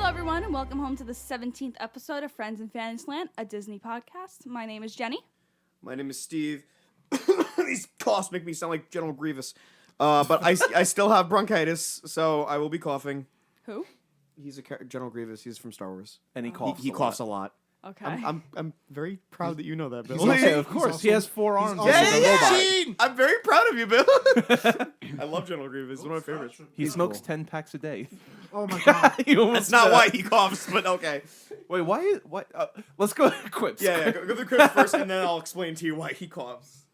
everyone, and welcome home to the 17th episode of Friends in Fantasyland, a Disney podcast. My name is Jenny. My name is Steve. These coughs make me sound like General Grievous. But I still have bronchitis, so I will be coughing. Who? He's General Grievous. He's from Star Wars. And he coughs. He coughs a lot. Okay. I'm very proud that you know that, Bill. Of course. He has 4 arms. I'm very proud of you, Bill. I love General Grievous. He's one of my favorites. He smokes 10 packs a day. Oh my god. That's not why he coughs, but okay. Wait, why? Let's go quips. Yeah, go to the quips first, and then I'll explain to you why he coughs.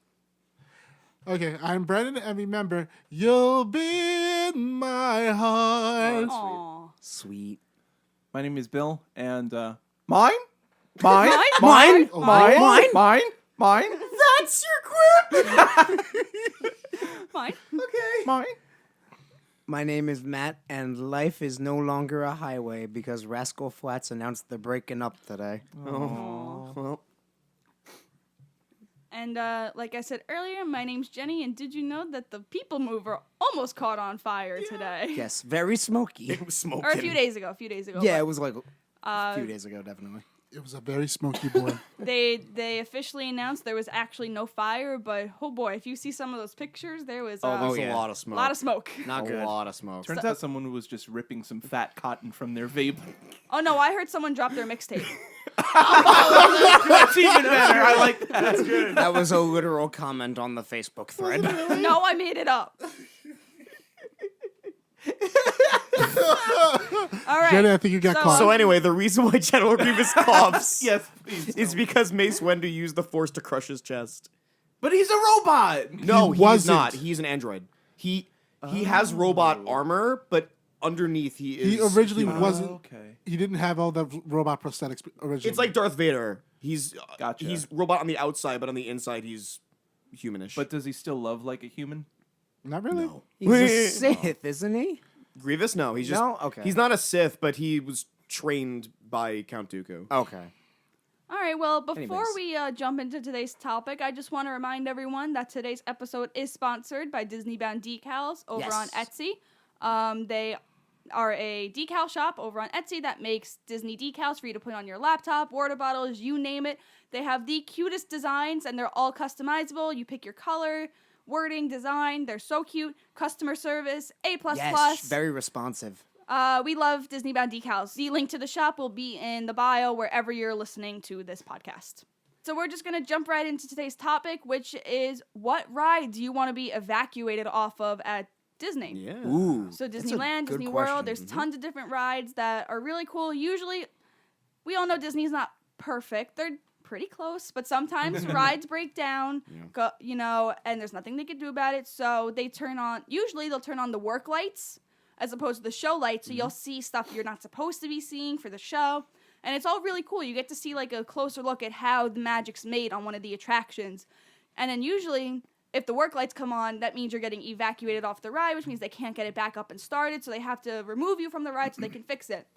Okay, I'm Brandon, and remember, you'll be in my heart. Aww. Sweet. My name is Bill, and Mine. Mine? That's your quip. Fine. Okay. Mine. My name is Matt, and life is no longer a highway because Rascal Flatts announced they're breaking up today. Oh. Well. And like I said earlier, my name's Jenny, and did you know that the People Mover almost caught on fire today? Yes, very smoky. It was smoking. Or a few days ago. Yeah, it was like a few days ago, definitely. It was a very smoky boy. They officially announced there was actually no fire, but oh boy, if you see some of those pictures, there was a lot of smoke. A lot of smoke. Not good. A lot of smoke. Turns out someone was just ripping some fat cotton from their vape. Oh no, I heard someone drop their mixtape. That's even better. I like that. That's good. That was a literal comment on the Facebook thread. No, I made it up. All right. Jenny, I think you got caught. So anyway, the reason why General Grievous coughs Yes, please. is because Mace Windu used the Force to crush his chest. But he's a robot. No, he's wasn't. not. He's an android. He has robot armor, but underneath he is. He originally human. wasn't. Okay. He didn't have all the robot prosthetics originally. It's like Darth Vader. He's Gotcha. He's robot on the outside, but on the inside he's humanish. But does he still love like a human? Not really. no. He's a Sith, isn't he? Grievous? No, he's just. No? Okay. He's not a Sith, but he was trained by Count Dooku. Okay. All right, well, before Anyways. we jump into today's topic, I just want to remind everyone that today's episode is sponsored by Disney Bound Decals over on Etsy. They are a decal shop over on Etsy that makes Disney decals for you to put on your laptop, water bottles, you name it. They have the cutest designs, and they're all customizable. You pick your color, wording, design. They're so cute. Customer service, A++. Yes, very responsive. We love Disney Bound decals. The link to the shop will be in the bio wherever you're listening to this podcast. So we're just going to jump right into today's topic, which is what ride do you want to be evacuated off of at Disney? Yeah. Ooh. So that's a Disneyland, good Disney question. World, there's tons of different rides that are really cool. Usually, we all know Disney's not perfect. They're pretty close, but sometimes rides break down, and there's nothing they can do about it. So usually they'll turn on the work lights as opposed to the show lights. So you'll see stuff you're not supposed to be seeing for the show. And it's all really cool. You get to see like a closer look at how the magic's made on one of the attractions. And then usually, if the work lights come on, that means you're getting evacuated off the ride, which means they can't get it back up and started, so they have to remove you from the ride so they can fix it.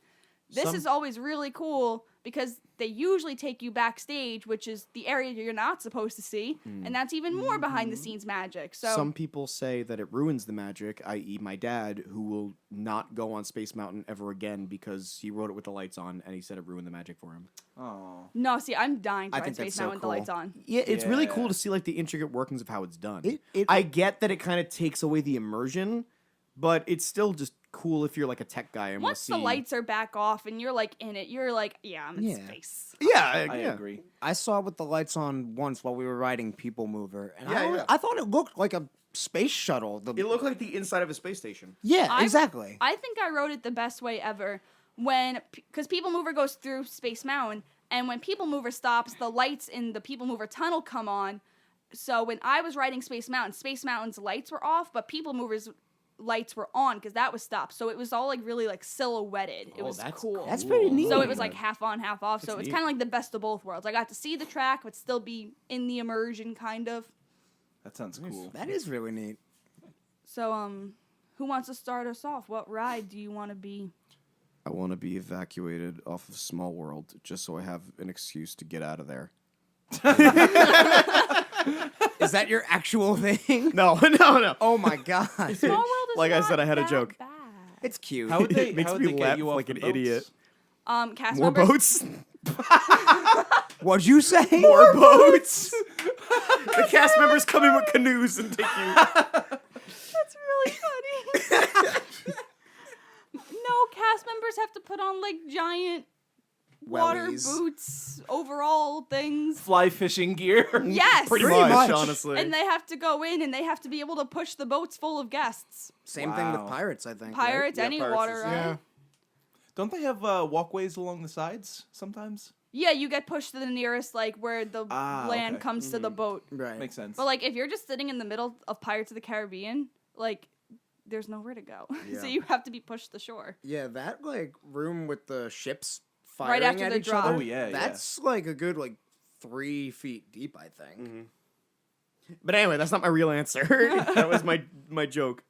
This is always really cool because they usually take you backstage, which is the area you're not supposed to see, and that's even more behind-the-scenes magic. So Some people say that it ruins the magic, i.e. my dad, who will not go on Space Mountain ever again because he rode it with the lights on, and he said it ruined the magic for him. Oh. No, see, I'm dying to I ride think Space that's so Mountain with the lights cool. on. Yeah, it's really Yeah. cool to see like the intricate workings of how it's done. It- I get that it kind of takes away the immersion, but it's still just cool if you're like a tech guy and want Once to see. the lights are back off and you're like in it, you're like, yeah, I'm in Yeah. space. Yeah, I agree. I saw it with the lights on once while we were riding People Mover, and Yeah. I thought it looked like a space shuttle. It looked like the inside of a space station. Yeah, exactly. I think I wrote it the best way ever because People Mover goes through Space Mountain, and when People Mover stops, the lights in the People Mover tunnel come on. So when I was riding Space Mountain's lights were off, but People Mover's lights were on because that was stopped. So it was all like really like silhouetted. It was cool. That's pretty neat. So it was like half on, half off. So it's neat. kind of like the best of both worlds. I got to see the track, but still be in the immersion, kind of. That sounds cool. That is really neat. So who wants to start us off? What ride do you want to be? I want to be evacuated off of Small World just so I have an excuse to get out of there. Is that your actual thing? No, no. Oh my god. Small World is Like I not said, I had a that joke. bad. It's cute. How would they? It makes how would me they get laugh you off like the an boats? idiot. Cast More members. boats? What'd you say? More boats! The cast members come in with canoes and take you. That's really funny. No, cast members have to put on like giant water Wellies. boots, overall things. Fly fishing gear. Yes. Pretty Pretty much, much. honestly. And they have to go in and they have to be able to push the boats full of guests. Same thing with Wow. pirates, I think. Pirates, Yeah, any pirates water is- ride. Yeah. Don't they have walkways along the sides sometimes? Yeah, you get pushed to the nearest, like, where the Ah, land okay. comes to the boat. Right. Makes sense. But, like, if you're just sitting in the middle of Pirates of the Caribbean, like, there's nowhere to go. Yeah. So you have to be pushed to the shore. Yeah, that like room with the ships Right firing after at the each drop. other. Oh, yeah, That's like a good like 3 feet deep, I think. Mm-hmm. But anyway, that's not my real answer. That was my joke.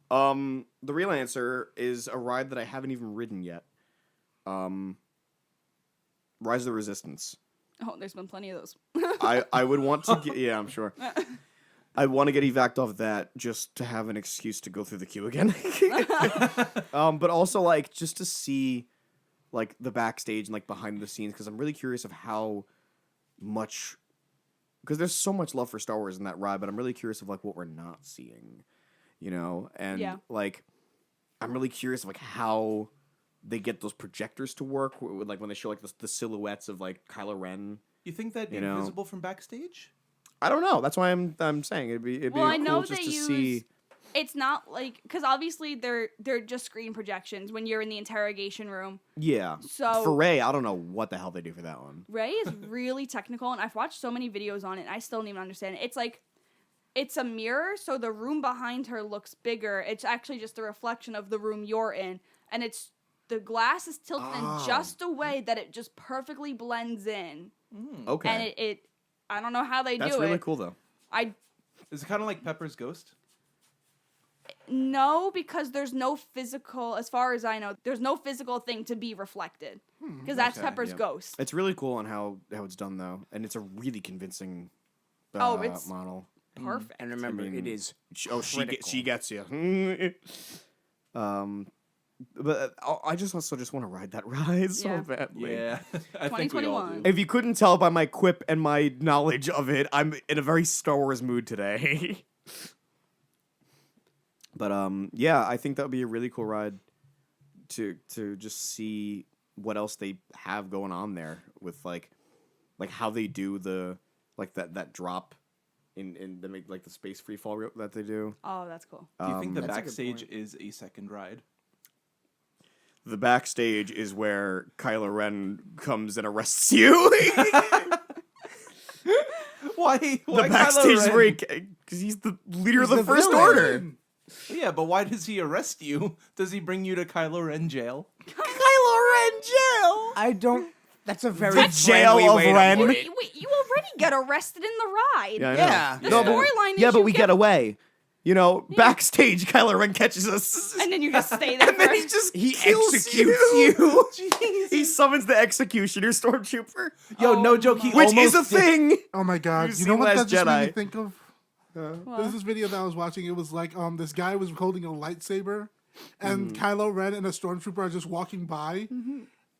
The real answer is a ride that I haven't even ridden yet. Rise of the Resistance. Oh, there's been plenty of those. I would want to get, yeah, I'm sure. I want to get evac'd off that just to have an excuse to go through the queue again. But also like just to see like the backstage and like behind the scenes because I'm really curious of how much because there's so much love for Star Wars in that ride, but I'm really curious of like what we're not seeing, you know, and Yeah. like I'm really curious of like how they get those projectors to work, like when they show like the silhouettes of like Kylo Ren. You think that'd be You know. visible from backstage? I don't know. That's why I'm saying it'd be Well, I cool know just they to use. see. It's not like because obviously they're just screen projections when you're in the interrogation room. Yeah. So- for Ray, I don't know what the hell they do for that one. Ray is really technical, and I've watched so many videos on it, and I still don't even understand it. It's like, it's a mirror, so the room behind her looks bigger. It's actually just a reflection of the room you're in, and the glass is tilted in just a way that it just perfectly blends in, Okay. and it I don't know how they That's do really it. cool though. Is it kind of like Pepper's Ghost? No, because there's no physical, as far as I know, there's no physical thing to be reflected. Because that's Okay, Pepper's yeah. ghost. It's really cool on how it's done though, and it's a really convincing It's- model. Perfect. And remember, I mean, it is She critical. gets you. But I just also just want to ride that ride so Yeah. badly. Yeah, I think we all 2021. do. If you couldn't tell by my quip and my knowledge of it, I'm in a very Star Wars mood today. But yeah, I think that would be a really cool ride to just see what else they have going on there with like how they do the like that drop in the like the space free fall that they do. Oh, that's cool. Do you think the That's a good backstage point. is a second ride? The backstage is where Kylo Ren comes and arrests you. Why? The Why backstage Kylo is Ren? where because he's the leader of He's the the First villain. Order. Yeah, but why does he arrest you? Does he bring you to Kylo Ren jail? Kylo Ren jail. I don't. That's a very The jail friendly of way to Ren. put Wait, it. you already get arrested in the ride. I know. Yeah. The No, but- storyline is yeah, but you we get away. You know, backstage, Kylo Ren catches us. And then you just stay there. And then for- he just He kills executes you. Jeez. He summons the executioner stormtrooper, Yo, Oh no joke. He which almost is a did- thing. Oh my god! You've You know seen what Last that just made Jedi. me think of? There's this video that I was watching. It was like this guy was holding a lightsaber, and Kylo Ren and a stormtrooper are just walking by,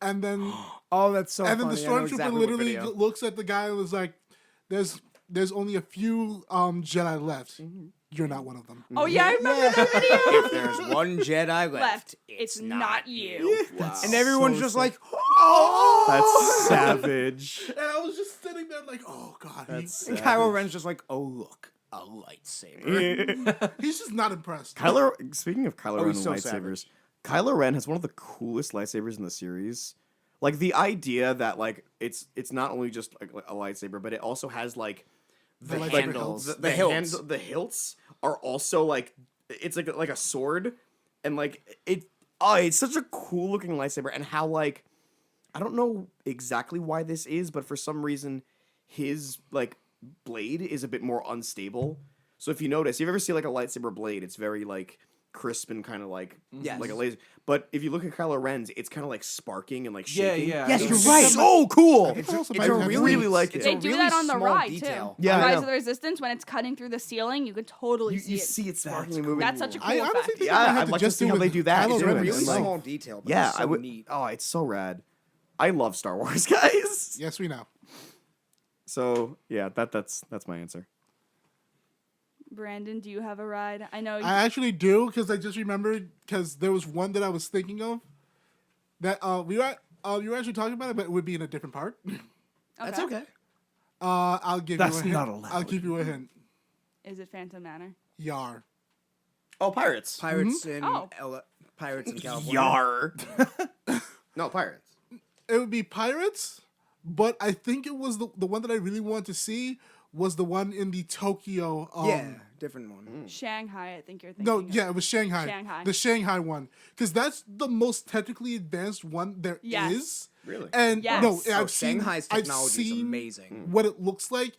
and then Oh, that's so and then funny. the I know stormtrooper exactly what literally video. looks at the guy and was like, "There's only a few Jedi left. You're not one of them." Oh yeah, I remember that video. If there's one Jedi left, Left. It's not you. And everyone's So just sad. like, That's savage. And I was just sitting there like, "Oh god, That's and Kylo Ren's just like, oh look, a lightsaber. he's just not impressed." Speaking of Kylo Ren he's and so lightsabers, Kylo Ren has one of the coolest lightsabers in the series. Like the idea that like it's not only just like a lightsaber, but it also has like The lightsaber handles. hilts. The hilts. the hilts are also like it's like a sword, and like it's such a cool looking lightsaber, and how like I don't know exactly why this is, but for some reason his like blade is a bit more unstable. So if you notice, if you ever see like a lightsaber blade, it's very like crisp and kind of like Yes. like a laser. But if you look at Kylo Ren's, it's kind of like sparking and like shaking. yeah. Yes, It's you're right. So cool. It's also It's might a have really, really like it. it's They a do really that on the small ride detail. too. Yeah, I Rise know. of the Resistance, when it's cutting through the ceiling, you could totally You, see you it. see it sparking and moving. That's such a cool I honestly effect. think Yeah, that I'd had to like to just see do how they with do that. Kylo It's It's a Ren really really himself. small detail, but Yeah, it's so I would. neat. Oh, it's so rad. I love Star Wars, guys. Yes, we know. So yeah, that's my answer. Brandon, do you have a ride? I know. I actually do because I just remembered because there was one that I was thinking of that you were actually talking about it, but it would be in a different part. That's okay. I'll give That's you a hint. not allowed. I'll give you a hint. Is it Phantom Manor? Yar. Oh, pirates. Pirates in Oh. Pirates in California. Yar. No, pirates. It would be Pirates, but I think it was the one that I really wanted to see was the one in the Tokyo. Yeah, different one. Shanghai, I think you're thinking. No, of. yeah, it was Shanghai. Shanghai. The Shanghai one, because that's the most technically advanced one there is. Yes. Really? And Yes. no, Oh, I've seen, Shanghai's I've technology is seen amazing. what it looks like.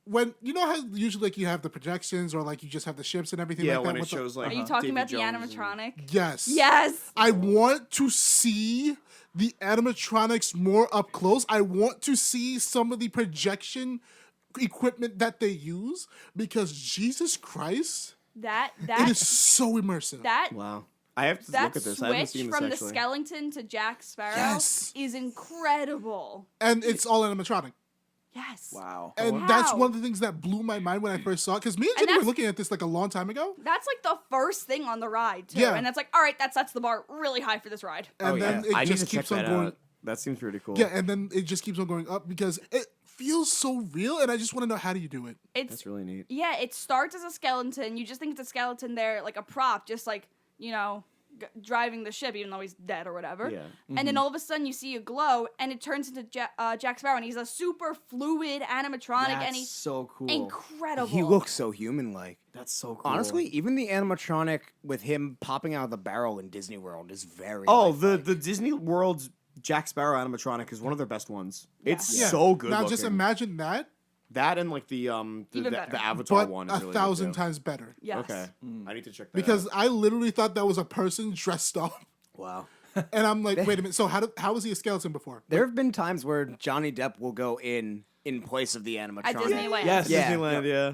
When you know how usually like you have the projections or like you just have the ships and everything Yeah, like that. when it with the- shows like. Are you talking Davy about the Jones and- animatronic? Yes. Yes. I want to see the animatronics more up close. I want to see some of the projection equipment that they use because Jesus Christ, That it is so immersive. that Wow. I have to that look at this. I haven't switch seen this from the actually. skeleton to Jack Sparrow Yes. is incredible. And it's all animatronic. Yes. Wow. And that's Wow. one of the things that blew my mind when I first saw it. Because me and And Jenny were that's- looking at this like a long time ago. That's like the first thing on the ride too. Yeah. And that's like, all right, that sets the bar really high for this ride. And Oh then yeah. it I need just to check keeps on that going. out. That seems pretty cool. Yeah, and then it just keeps on going up because it feels so real. And I just want to know, how do you do it? It's That's really neat. yeah, it starts as a skeleton. You just think it's a skeleton there, like a prop, just like, driving the ship, even though he's dead or whatever. Yeah. And then all of a sudden you see a glow, and it turns into Jack Sparrow, and he's a super fluid animatronic, and That's he's so cool. incredible. He looks so human-like. That's so cool. Honestly, even the animatronic with him popping out of the barrel in Disney World is very. Oh, lifelike. the Disney World's Jack Sparrow animatronic is one of their best ones. It's Yeah. so good. Now looking. just imagine that, that and like the Even better. the Avatar but one is really 1,000 good too. times better. Yes. Okay, I need to check that Because out. I literally thought that was a person dressed up. Wow. And I'm like, wait a minute. So how was he a skeleton before? There have been times where Johnny Depp will go in place of the animatronic. At Disneyland. Yes. Yeah. Disneyland, yeah.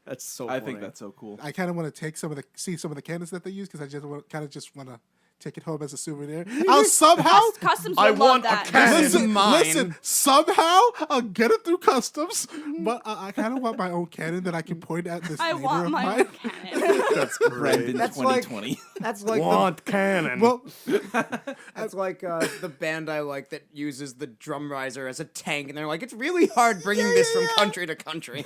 That's so I funny. think that's so cool. I kind of want to take see some of the cannons that they use because I just want to take it home as a souvenir. I'll somehow Customs I would want love a that. cannon. listen. mine. Listen, somehow I'll get it through customs, but I kind of want my own cannon that I can point at this I neighbor want of my mine. own cannon. That's great. Brandon That's like- 2020. That's like Want cannon. Well, that's like the band I like that uses the drum riser as a tank, and they're like, it's really hard bringing this from country to country.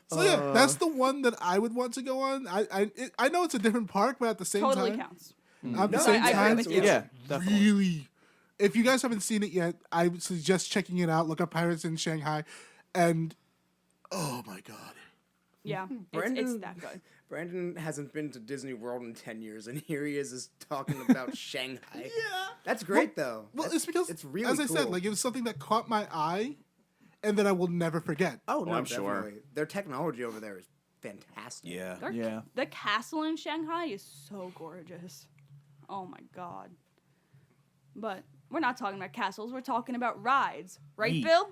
so yeah, that's the one that I would want to go on. I know it's a different park, but at the same Totally time, counts. at the No, same I agree time, with you. it's Yeah, definitely. really. If you guys haven't seen it yet, I would suggest checking it out. Look up Pirates in Shanghai, and oh my god, Yeah. It's Brandon- that good. Brandon hasn't been to Disney World in 10 years, and here he is talking about Shanghai. Yeah. That's great, though. well, That's- it's because it's really as I said, cool. like it was something that caught my eye, and that I will never forget. Oh, no, I'm sure. definitely. Their technology over there is fantastic. Yeah. Their- Yeah. The castle in Shanghai is so gorgeous. Oh my god. But we're not talking about castles, we're talking about rides. Right, Yeet. Bill?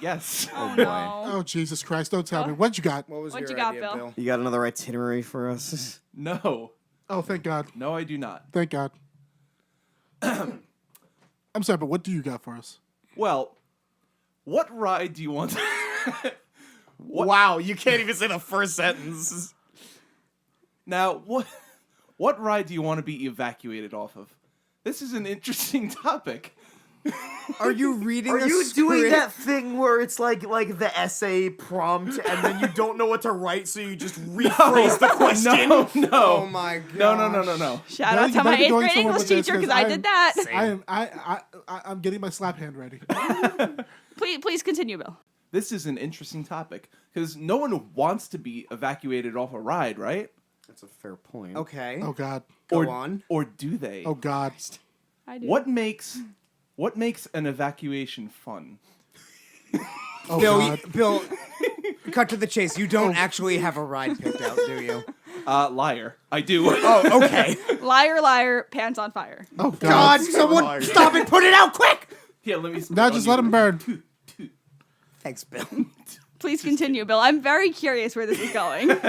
Yes. Oh, boy. no. Oh Jesus Christ! Don't tell me what you got. What was What your you got, idea, Bill? Bill? You got another itinerary for us? No. Oh, thank God! No, I do not. Thank God. I'm sorry, but what do you got for us? Well, what ride do you want? Wow, you can't even say the first sentence. Now, what ride do you want to be evacuated off of? This is an interesting topic. Are you reading Are a you doing script? that thing where it's like the essay prompt and then you don't know what to write, so you just rephrase the question? No, no. Oh my god. No. Shout Well, out you to my better be 8th going grade somewhere English with this, teacher because 'cause I did that. I'm getting my slap hand ready. Please continue, Bill. This is an interesting topic because no one wants to be evacuated off a ride, right? That's a fair point. Okay. Oh God. Go on. Or do they? Oh God. I do. What makes an evacuation fun? Oh Bill, God. Bill, cut to the chase. You don't actually have a ride picked out, do you? Liar. I do. Oh, okay. Liar, liar, pants on fire. Oh God, God! someone stop it! Put it out quick! Yeah, let me. Now just let him burn. Thanks, Bill. Please continue, Bill. I'm very curious where this is going.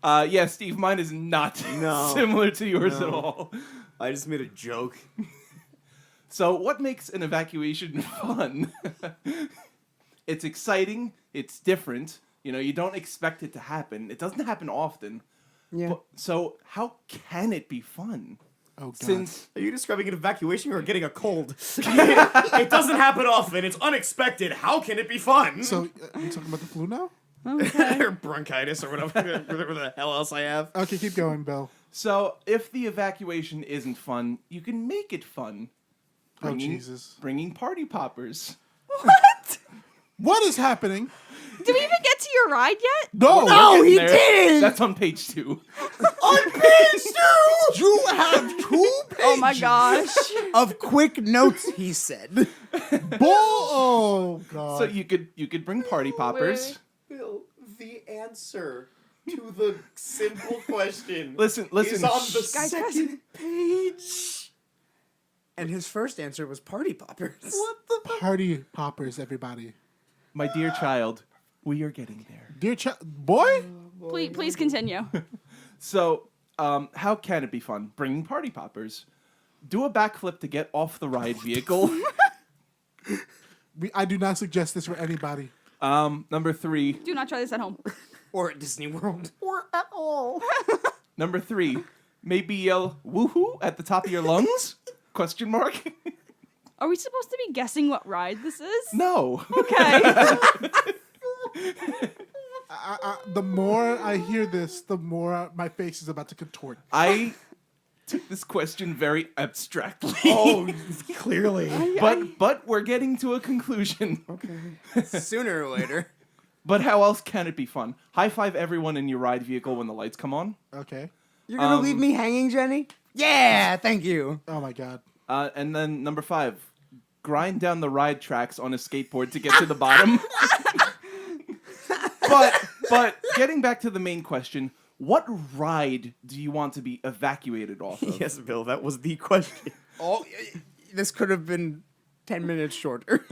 Yeah, Steve, mine is not similar to yours at all. I just made a joke. So, what makes an evacuation fun? It's exciting. It's different. You know, you don't expect it to happen. It doesn't happen often. Yeah. So, how can it be fun? Oh God! Since Are you describing an evacuation or getting a cold? It doesn't happen often. It's unexpected. How can it be fun? So you talking about the flu now? or bronchitis or whatever the hell else I have. Okay, keep going, Bill. So, if the evacuation isn't fun, you can make it fun. Oh Jesus! Bringing party poppers. What? What is happening? Did we even get to your ride yet? No! No, he There. didn't! That's on page 2. On page 2! You have 2 pages. Oh my gosh. Of quick notes, he said. Oh God! So you could bring party poppers. Bill, the answer to the simple question Listen. is on the Guys, second page. And his first answer was party poppers. What the? Party poppers, everybody. My dear child, we are getting there. Dear boy. Please continue. So, how can it be fun? Bringing party poppers. Do a backflip to get off the ride vehicle. I do not suggest this for anybody. Number 3. Do not try this at home. Or at Disney World. Or at all. Number 3. Maybe yell woohoo at the top of your lungs? Question mark. Are we supposed to be guessing what ride this is? No. Okay. The more I hear this, the more my face is about to contort. I took this question very abstractly. Oh, clearly. But we're getting to a conclusion. Sooner or later. But how else can it be fun? High five everyone in your ride vehicle when the lights come on. Okay. You're gonna leave me hanging, Jenny? Yeah, thank you. Oh my God. And then number 5, grind down the ride tracks on a skateboard to get to the bottom. But getting back to the main question, what ride do you want to be evacuated off of? Yes, Bill, that was the question. Oh, this could have been 10 minutes shorter.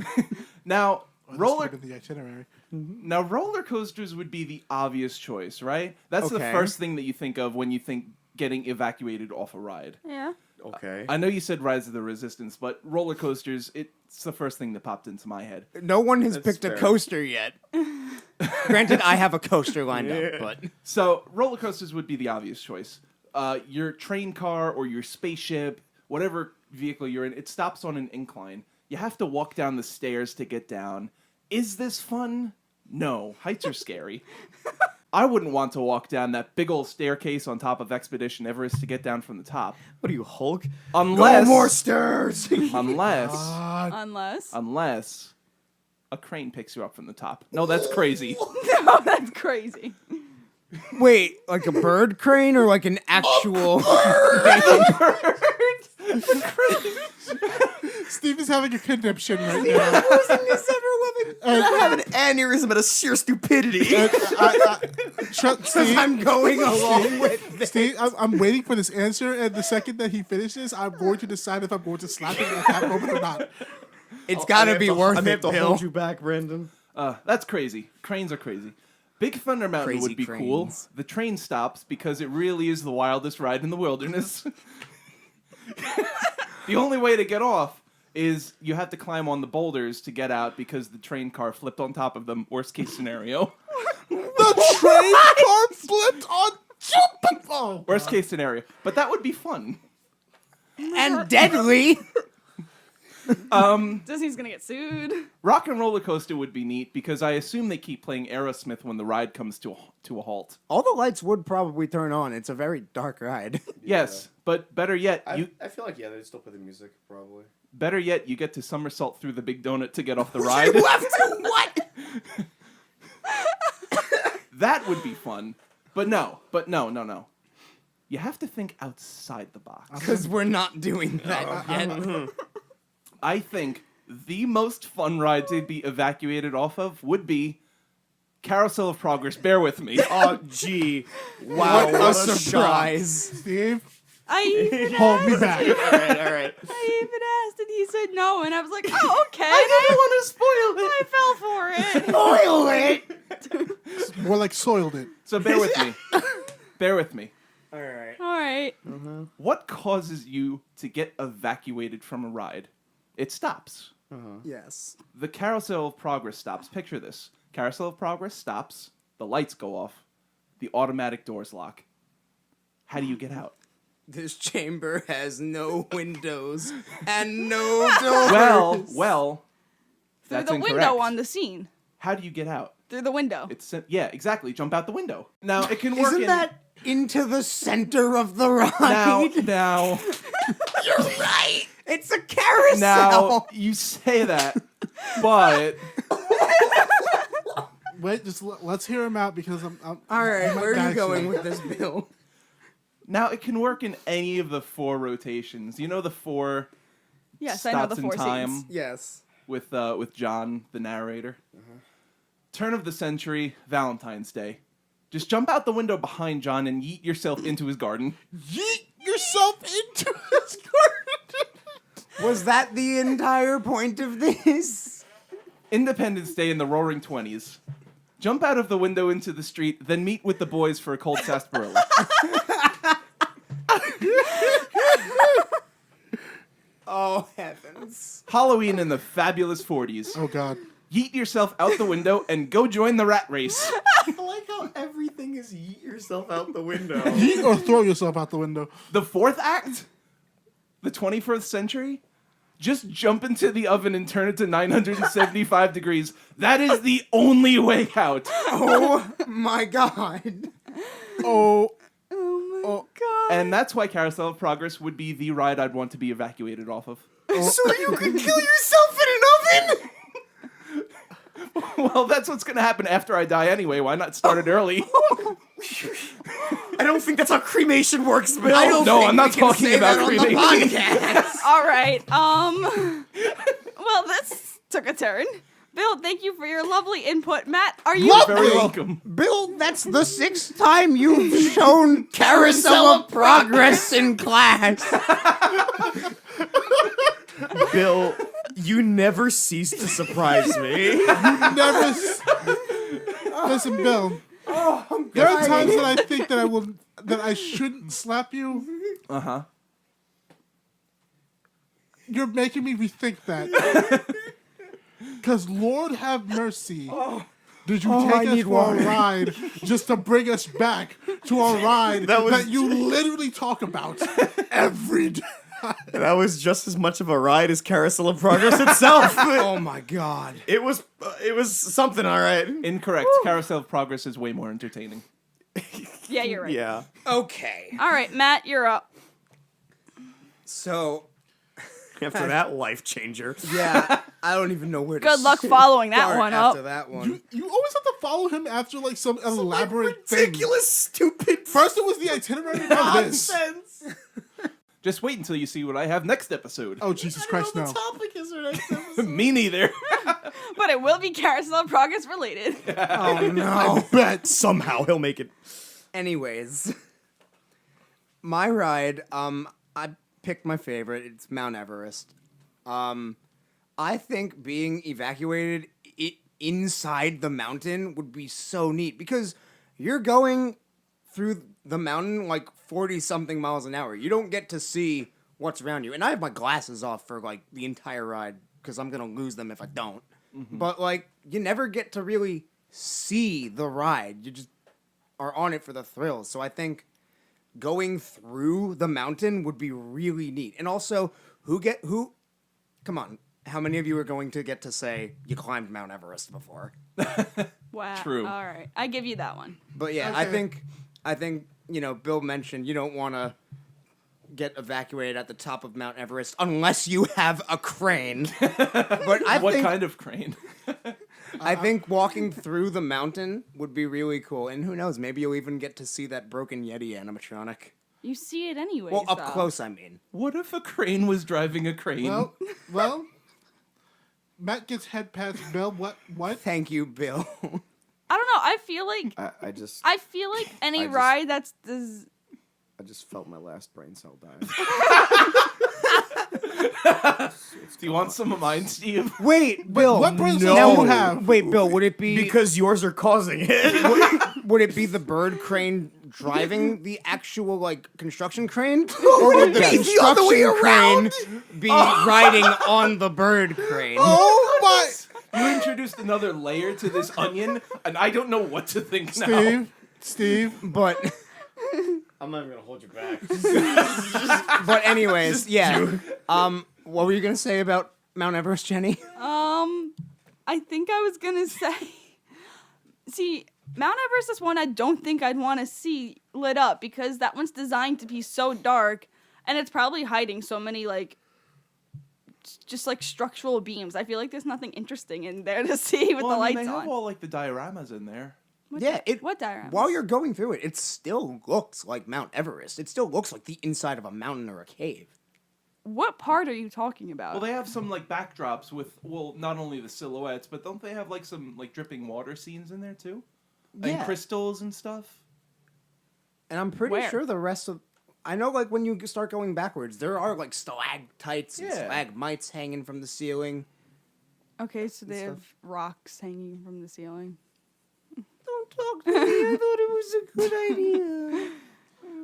Now, Roller the itinerary. roller coasters would be the obvious choice, right? That's the Okay. first thing that you think of when you think getting evacuated off a ride. Yeah. Okay. I know you said Rise of the Resistance, but roller coasters, it's the first thing that popped into my head. No one has That's picked fair. a coaster yet. Granted, I have a coaster lined up, but... So, roller coasters would be the obvious choice. Your train car or your spaceship, whatever vehicle you're in, it stops on an incline. You have to walk down the stairs to get down. Is this fun? No. Heights are scary. I wouldn't want to walk down that big old staircase on top of Expedition Everest to get down from the top. What are you, Hulk? Unless... No more stairs! Unless a crane picks you up from the top. No, that's crazy. No, that's crazy. Wait, like a bird crane or like an actual... Steve is having a conniption right now. I have an aneurysm at a sheer stupidity. Steve, I'm going along with this. Steve, I'm waiting for this answer, and the second that he finishes, I'm going to decide if I'm going to slap him at that moment or not. It's gotta be worth I may have it, to Bill. hold you back, Brandon. That's crazy. Cranes are crazy. Big Thunder Mountain Crazy would be cranes. cool. The train stops because it really is the wildest ride in the wilderness. The only way to get off is you have to climb on the boulders to get out because the train car flipped on top of them. Worst case scenario. The train car flipped on jumping. Oh, Worst case scenario. But that would be fun. And deadly. Disney's gonna get sued. Rock and Roller Coaster would be neat because I assume they keep playing Aerosmith when the ride comes to a halt. All the lights would probably turn on. It's a very dark ride. Yes, but better yet, I feel like, they'd still play the music, probably. you get to somersault through the big donut to get off the ride. What? That would be fun. But no. You have to think outside the box. Because we're not doing that yet. I think the most fun ride to be evacuated off of would be Carousel of Progress, bear with me. Oh, gee. Wow, What what a a shock. surprise. Steve, I even hold me asked back. you. All right. I even asked, and he said no, and I was like, oh, okay. I didn't want to spoil it. I fell for it. More like soiled it. So bear with me. Bear with me. All right. All right. What causes you to get evacuated from a ride? It stops. Yes. The Carousel of Progress stops. Picture this. Carousel of Progress stops. The lights go off. The automatic doors lock. How do you get out? This chamber has no windows and no doors. Well, Through that's the incorrect. window on the scene. How do you get out? Through the window. Yeah, exactly. Jump out the window. Now it can work. Isn't that into the center of the ride? now? You're right. It's a carousel. Now you say that, but Wait, just let's hear him out because I'm All right, where are you Gotcha. going with this, Bill? now it can work in any of the 4 rotations. You know the 4 Yes, I know the stops 4 in time scenes. Yes. with John, the narrator. Turn of the century, Valentine's Day. Just jump out the window behind John and yeet yourself into his garden. yeet yourself into his garden. Was that the entire point of this? Independence Day in the Roaring 20s. Jump out of the window into the street, then meet with the boys for a cold sarsaparilla. Oh, heavens. Halloween in the fabulous 40s. Oh God. Yeet yourself out the window and go join the rat race. I like how everything is yeet yourself out the window. Yeet or throw yourself out the window. The 4th act, the 21st century, just jump into the oven and turn it to 975 degrees. That is the only way out. Oh, my God. Oh. Oh my god. And that's why Carousel of Progress would be the ride I'd want to be evacuated off of. So you could kill yourself in an oven? Well, that's what's going to happen after I die anyway. Why not start it early? I don't think that's how cremation works, Bill. I don't No, think I'm not we can talking say about that on the cremation. podcast. All right. Well, this took a turn. Bill, thank you for your lovely input. Matt, are you You're very welcome. Bill, that's the 6th time you've shown Carousel of Progress in class. Bill, you never cease to surprise me. Never. Listen, Bill. There are times that I think that I shouldn't slap you. Uh-huh. You're making me rethink that. Because Lord have mercy. Did you take us for a ride just to bring us back to a ride that you literally talk about every day? That was just as much of a ride as Carousel of Progress itself. Oh, my God. It was something, all right. Incorrect. Carousel of Progress is way more entertaining. Yeah, you're right. Yeah. Okay. All right, Matt, you're up. So, After that life changer. yeah, I don't even know where to Good luck following that start one after up. that one. You always have to follow him after like some elaborate thing. Ridiculous, stupid First it was the itinerary, now this. nonsense. Just wait until you see what I have next episode. Oh Jesus Christ, no. topic is right. Me neither. But it will be Carousel of Progress related. Oh, no. Bet somehow he'll make it. Anyways, my ride, I picked my favorite. It's Mount Everest. I think being evacuated inside the mountain would be so neat because you're going through the mountain like 40-something miles an hour. You don't get to see what's around you. And I have my glasses off for like the entire ride because I'm going to lose them if I don't. Mm-hmm. But like, you never get to really see the ride. You just are on it for the thrills. So I think going through the mountain would be really neat. And also, come on, how many of you are going to get to say you climbed Mount Everest before? Wow. True. All right. I give you that one. But yeah, Okay. I think, Bill mentioned you don't want to get evacuated at the top of Mount Everest unless you have a crane. But What kind of crane? I think walking through the mountain would be really cool. And who knows, maybe you'll even get to see that broken Yeti animatronic. You see it anyways. Well, up though. close, I mean. What if a crane was driving a crane? Well, Matt gets head pats. Bill, what? Thank you, Bill. I don't know. I feel like any I just- ride that's I just felt my last brain cell die. Do you want some of mine, Steve? Wait, Bill. what brain cells now- do you have? Wait, Bill. Would it be because yours are causing it. would it be the bird crane driving the actual like construction crane, or would the the other way construction crane be riding on the bird crane? Oh my, You introduced another layer to this onion, and I don't know what to think now. Steve. But I'm not even gonna hold you back. but anyways, yeah. What were you gonna say about Mount Everest, Jenny? I think I was gonna say, see, Mount Everest is one I don't think I'd want to see lit up because that one's designed to be so dark, and it's probably hiding so many like, just like structural beams. I feel like there's nothing interesting in there to see with the lights they have on. all like the dioramas in there. What dioramas? While you're going through it, it still looks like Mount Everest. It still looks like the inside of a mountain or a cave. What part are you talking about? Well, they have some like backdrops with not only the silhouettes, but don't they have like some like dripping water scenes in there too? Yeah. And crystals and stuff. And I'm pretty Where? sure the rest of... I know, like, when you start going backwards, there are, like, stalactites and Yeah. stalagmites hanging from the ceiling. Okay, so they stuff. have rocks hanging from the ceiling. Don't talk to me. I thought it was a good idea.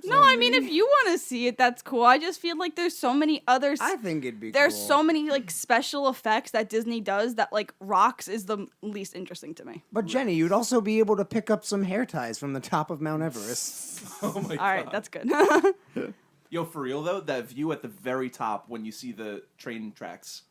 No, I mean, if you want to see it, that's cool. I just feel like there's so many others. I think it'd be There's cool. so many like special effects that Disney does that like rocks is the least interesting to me. But, Jenny, you'd also be able to pick up some hair ties from the top of Mount Everest. Oh my god. All right, that's good. Yo, for real though, that view at the very top when you see the train tracks.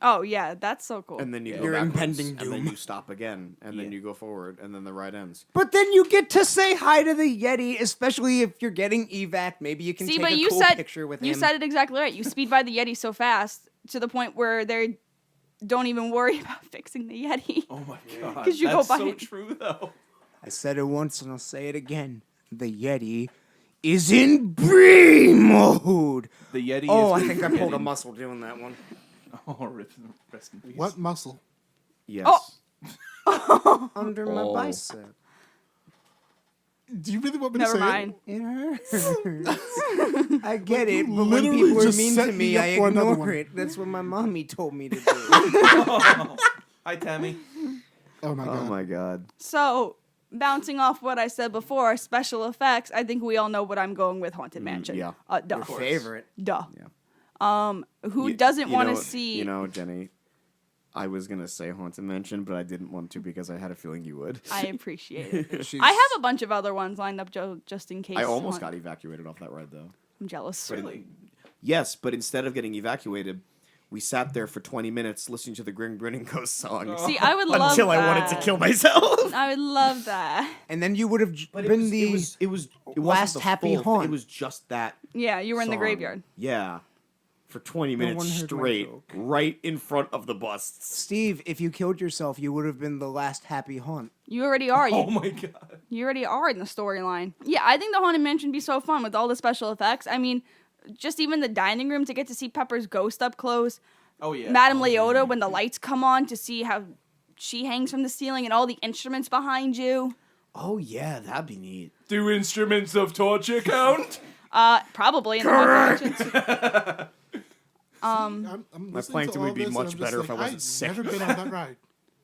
Oh yeah, that's so cool. And then you go Your backwards, impending and then doom. you stop again, and then Yeah. you go forward, and then the ride ends. But then you get to say hi to the Yeti, especially if you're getting evac. Maybe you can See, take but a you cool said picture with you him. said it exactly right. You speed by the Yeti so fast to the point where they don't even worry about fixing the Yeti. Oh my god. 'Cause you go That's by so it. true though. I said it once and I'll say it again. The Yeti is in B mode. The Yeti Oh, is I think I pulled a getting- muscle doing that one. Oh, rest in peace. What muscle? Yes. Oh. Under my Oh. bicep. Do you really want me to Never say mind. It hurts. I get you it, but when literally people are just mean set to me me, up I for another ignore one. it. That's what my mommy told me to do. Hi, Tammy. Oh my god. Oh my god. So, bouncing off what I said before, special effects, I think we all know what I'm going with Haunted Mansion. yeah. Duh. Your favorite. Duh. Yeah. Who You- doesn't you want to know- see... You know, Jenny, I was gonna say Haunted Mansion, but I didn't want to because I had a feeling you would. I appreciate it. She's- I have a bunch of other ones lined up just in case. I almost got evacuated off that ride, though. I'm jealous. Really? Yes, but instead of getting evacuated, we sat there for 20 minutes listening to the Grim Grinning Ghost song See, I would love until that. I wanted to kill myself. I would love that. And then you would have But been it was last wasn't the happy full- haunt. It was just that Yeah, you were in the song. graveyard. Yeah. For 20 No minutes one heard my straight, joke. right in front of the busts. Steve, if you killed yourself, you would have been the last happy haunt. You already are. Oh You, my god. you already are in the storyline. Yeah, I think the Haunted Mansion would be so fun with all the special effects. I mean, just even the dining room to get to see Pepper's ghost up close. Oh yeah. Madame Leota when the lights come on to see how she hangs from the ceiling and all the instruments behind you. Oh, yeah, that'd be neat. Do instruments of torture count? Probably in the Haunted Mansion. I'm My listening plankton to would all be this, much and I'm just better if like, I wasn't I've sick. never been on that ride.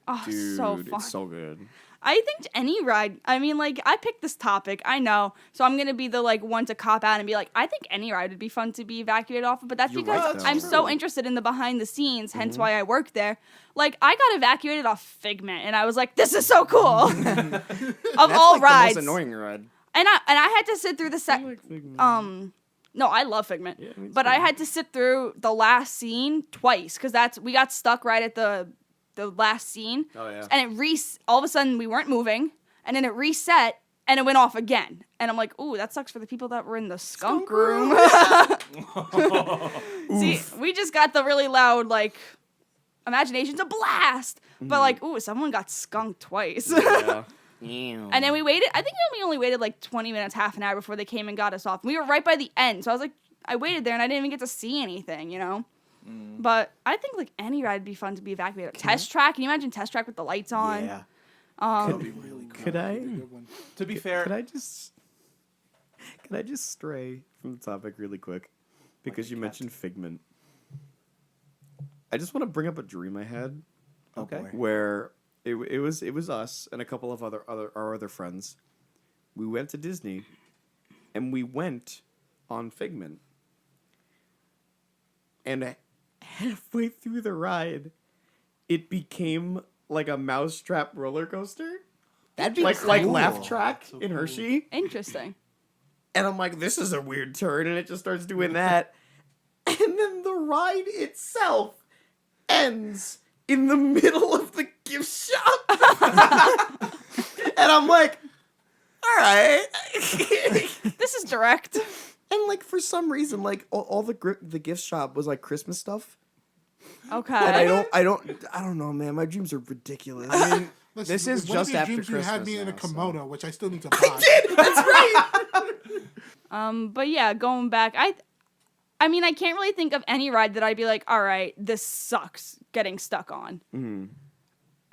Oh, Dude, so fun. it's so good. I think any ride. I mean, like, I picked this topic. I know, so I'm gonna be the like one to cop out and be like, I think any ride would be fun to be evacuated off of. But that's You're because right, though. I'm so interested in the behind the scenes. Hence why I work there. Like, I got evacuated off Figment, and I was like, this is so cool. of That's all like rides, the most annoying ride. and I had to sit through the No, I love Figment, Yeah, me but too. I had to sit through the last scene twice because we got stuck right at the last scene. Oh, yeah. And all of a sudden we weren't moving, and then it reset and it went off again. And I'm like, ooh, that sucks for the people that were in the skunk room. See, we just got the really loud like imagination's a blast, but like, ooh, someone got skunked twice. Yeah. And then we waited. I think we only waited like 20 minutes, half an hour before they came and got us off. We were right by the end, so I was like, I waited there and I didn't even get to see anything, you know. But I think like any ride would be fun to be evacuated. Test track. Can you imagine Test Track with the lights on? Yeah. That'd be really Could I? That'd be a good one. To be fair, Can I just stray from the topic really quick? Because you mentioned Figment. I just want to bring up a dream I had okay. where it was us and a couple of our other friends. We went to Disney and we went on Figment. And halfway through the ride, it became like a mousetrap roller coaster. That'd be Like cool. laugh track So in cool. Hershey. Interesting. And I'm like, this is a weird turn, and it just starts doing that. And then the ride itself ends in the middle of the gift shop. And I'm like, all right. This is direct. And like for some reason, like all the gift shop was like Christmas stuff. Okay. And I don't know, man. My dreams are ridiculous. I mean, Listen, this is one of just your after dreams Christmas. You had me in a now, so- kimono, which I still need to buy. That's right. But yeah, going back, I mean, I can't really think of any ride that I'd be like, all right, this sucks getting stuck on.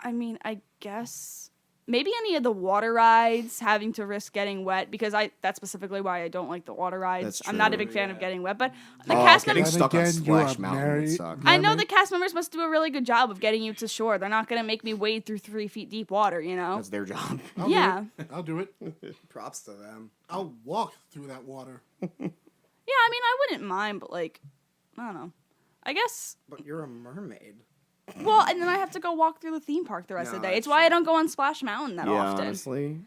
I mean, I guess maybe any of the water rides having to risk getting wet because that's specifically why I don't like the water rides. That's I'm not a true, big fan of yeah. getting wet, but the cast getting members. stuck on again, Splash you are Mountain would married. suck. I know the cast members must do a really good job of getting you to shore. They're not going to make me wade through 3 feet deep water, you know? That's their job. Yeah. I'll do it. Props to them. I'll walk through that water. Yeah, I mean, I wouldn't mind, but like, I don't know. I guess, But you're a mermaid. well, and then I have to go walk through the theme park the rest of the No, day. It's that's why I true. don't go on Splash Mountain that Yeah, often. honestly,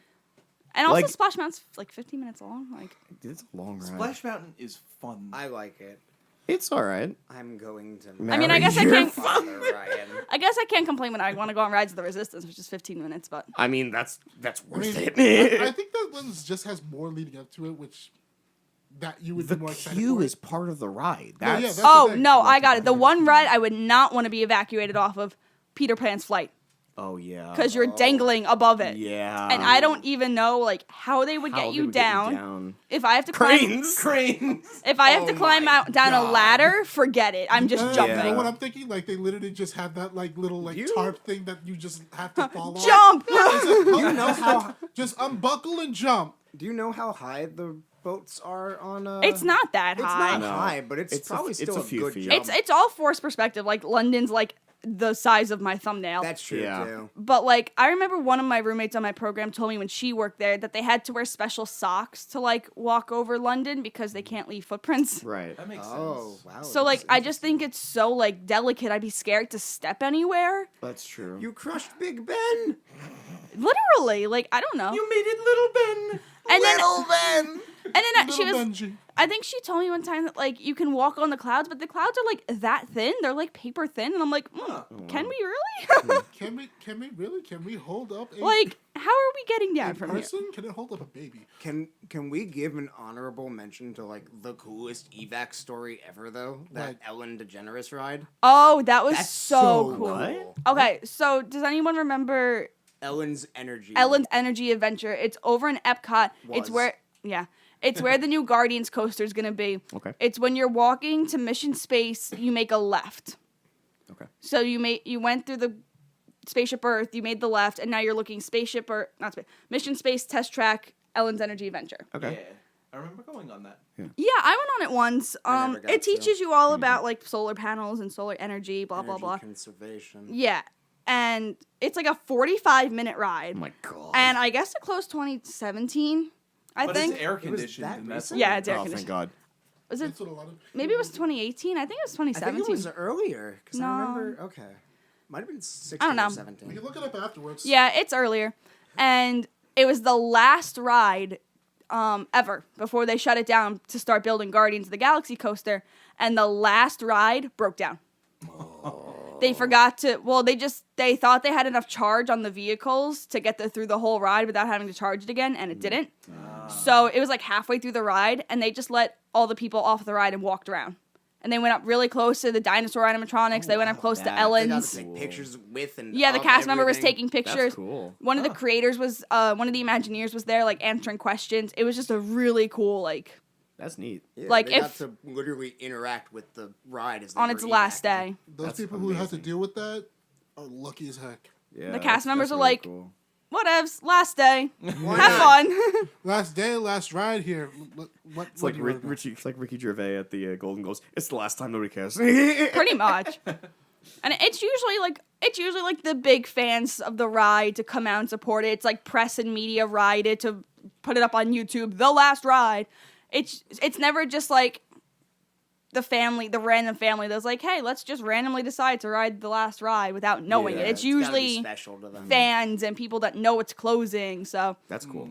And also, Like- Splash Mountain's like 15 minutes long. Like, it's a long ride. Splash Mountain is fun. I like it. It's all right. I'm going to. I mean, I guess I Marry can't. your Father Ryan. I guess I can't complain when I want to go on Rides of the Resistance, which is 15 minutes. But I mean, that's I worth mean, it. I think that one just has more leading up to it, which that you would The be more excited queue for. is part of the ride. No, yeah, That's, that's- oh the thing. no, I got it. The one ride I would not want to be evacuated off of Peter Pan's flight oh yeah. because you're dangling above it. yeah. And I don't even know like how they would How get they you would get down. If I have to climb, Cranes. Cranes. if I have to Oh climb my out down a God. ladder, forget it. I'm just You jumping. know what I'm thinking? Like they literally just have that like little like You- tarp thing that you just have to fall off. Jump! You know how? Just unbuckle and jump. Do you know how high the boats are on? It's not that It's high. not No. high, but it's, It's a- probably it's still a a, few good feet. jump. It's all forced perspective. Like London's like the size of my thumbnail. That's true Yeah. too. But like I remember one of my roommates on my program told me when she worked there that they had to wear special socks to like walk over London because they can't leave footprints. Right. That makes Oh sense. wow. So like that's I just think it's so like delicate. I'd be scared to step anywhere. That's true. You crushed Big Ben. Literally, like I don't know. You made it, Little Ben. And then Little Ben. and then she Little was. Benji. I think she told me one time that like you can walk on the clouds, but the clouds are like that thin. They're like paper thin, and I'm like, can we really? Can we hold up a Like, how are we getting down from here? person? Can it hold up a baby? Can we give an honorable mention to like the coolest evac story ever though? That Right. Ellen DeGeneres ride. Oh, that was That's so cool. What? Okay, so does anyone remember Ellen's Energy. Ellen's Energy Adventure? It's over in Epcot. It's Was. where it's where the new Guardians coaster is gonna be. Okay. It's when you're walking to Mission Space, you make a left. Okay. So you went through the Spaceship Earth, you made the left, and now you're looking Mission Space Test Track, Ellen's Energy Adventure. Okay. Yeah. I remember going on that. Yeah, I went on it once. I never got It to. teaches you all about like solar panels and solar energy, blah blah Energy blah. conservation. Yeah, and it's like a 45-minute ride. Oh my god. And I guess it closed 2017. I But think. it's air was conditioned. that And that's recent? Yeah, it's air oh, thank conditioned. God. Was it? That's what a lot of Maybe it was 2018. I think it was I think 2017. it was earlier because No. I remember. Okay, might have been 16 I don't know. or We 17. can look it up afterwards. Yeah, it's earlier, and it was the last ride ever before they shut it down to start building Guardians of the Galaxy coaster. And the last ride broke down. They forgot to. Well, they thought they had enough charge on the vehicles to get through the whole ride without having to charge it again, and it didn't. So it was like halfway through the ride, and they just let all the people off the ride and walked around. And they went up really close to the dinosaur animatronics. They went up close to that- They got Ellen's. to take pictures with and Yeah, the of cast member was everything. taking pictures. That's cool. One of the creators was, one of the Imagineers was there, like answering questions. It was just a really cool, like, That's neat. Yeah, like, they if- got to literally interact with the ride as they on were its last evacing. day. Those That's people who have to amazing. deal with that are lucky as heck. Yeah. The cast members that's are really like- cool. whatevs. Last day. Why Have not? fun. Last day, last ride here. It's like It's like Ricky Gervais at the Golden Globes. It's the last time, nobody cares. Pretty much. And it's usually like the big fans of the ride to come out and support it. It's like press and media ride it to put it up on YouTube. The last ride. It's never just like the random family that's like, hey, let's just randomly decide to ride the last ride without knowing Yeah, it. It's gotta be usually special to them. fans and people that know it's closing. So That's cool.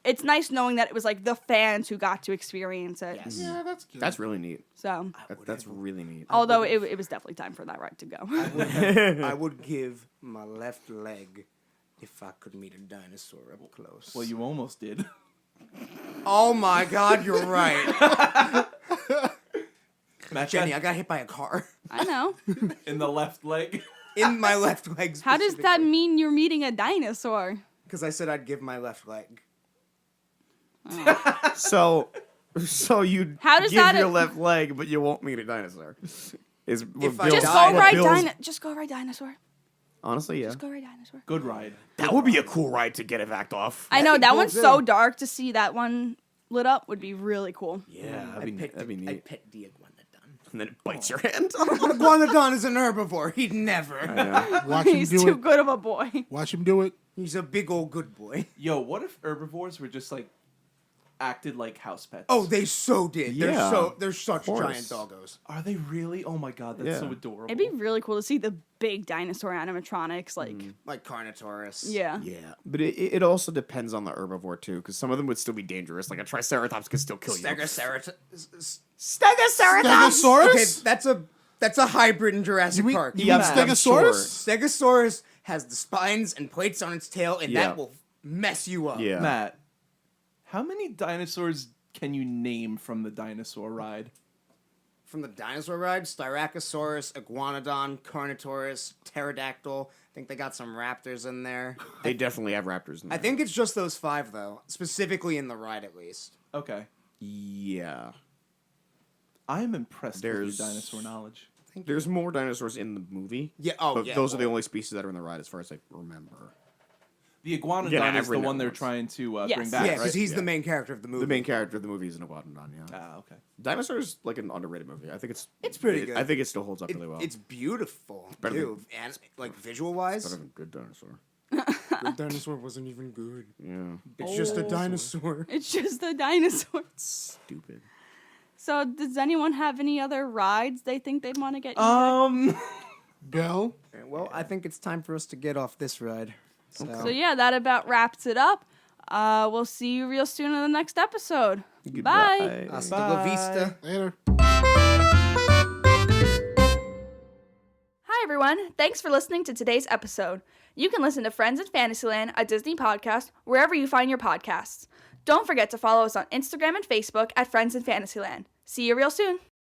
it's nice knowing that it was like the fans who got to experience it. Yes. Yeah, that's good. That's really neat. So That's really neat. although it was definitely time for that ride to go. I would give my left leg if I could meet a dinosaur up close. Well, you almost did. Oh my God, you're right. Matt Jenny, got I got hit by a car I know. in the left leg. in my left leg. How does that mean you're meeting a dinosaur? Because I said I'd give my left leg. So you How does give that- your left leg, but you won't meet a dinosaur. Is If I Bill's- Just die, go what ride Just go ride dinosaur. Honestly, yeah. Just go ride dinosaur. Good ride. That would be a cool ride to get it backed off. I know be that cool, one's too. so dark. To see that one lit up would be really cool. Yeah, I that'd be I neat. pet the iguanodon. And then it bites your hand. Iguanodon is an herbivore. He'd never. Yeah. Watch him He's do too it. good of a boy. Watch him do it. He's a big old good boy. Yo, what if herbivores were just like acted like house pets? Oh, they so did. Yeah, They're such course. giant doggos. Are they really? Oh my God, that's Yeah. so adorable. It'd be really cool to see the big dinosaur animatronics. Like, Like Carnotaurus. yeah. Yeah, but it also depends on the herbivore too, because some of them would still be dangerous. Like a triceratops could still kill you. Stegoceratops. Stegosaurus? Okay, that's a hybrid in Jurassic Park. You mean Yeah, I'm Stegosaurus? Stegosaurus has the spines and plates on its tail, and Yeah. that will mess you up. Yeah. Matt, how many dinosaurs can you name from the dinosaur ride? From the dinosaur ride, Styracosaurus, Iguanodon, Carnotaurus, Pterodactyl. I think they got some raptors in there. They definitely have raptors in there. I think it's just those 5, though. Specifically in the ride, at least. Okay. Yeah. I am impressed with There's- your dinosaur knowledge. There's more dinosaurs in the movie. Yeah, oh, but yeah. those are the only species that are in the ride, as far as I remember. The iguanodon Yeah, is the every one they're networks. trying to Yes. bring Yeah, back, because right? he's the Yeah. main character of the movie. The main character of the movie is an iguanodon. Yeah. Ah, okay. Dinosaurs like an underrated movie. I think It's pretty good. I think it still holds up really well. It's beautiful, better too. And, like, visual-wise. better than Good Dinosaur. The dinosaur wasn't even good. Yeah. It's just a dinosaur. It's just a dinosaur. Stupid. So, does anyone have any other rides they think they'd want to get? Bill? Well, I think it's time for us to get off this ride. So, So yeah, that about wraps it up. We'll see you real soon in the next episode. Bye. hasta la vista. Later. Hi everyone. Thanks for listening to today's episode. You can listen to Friends in Fantasyland, a Disney podcast, wherever you find your podcasts. Don't forget to follow us on Instagram and Facebook at Friends in Fantasyland. See you real soon.